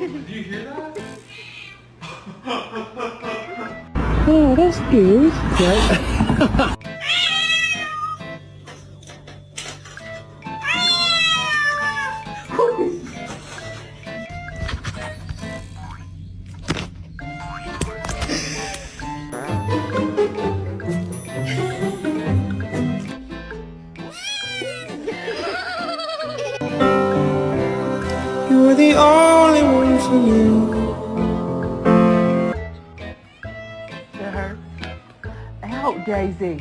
Do you hear that? Oh, that's good. Right? You were the only one for me. It hurts. Help, Daisy.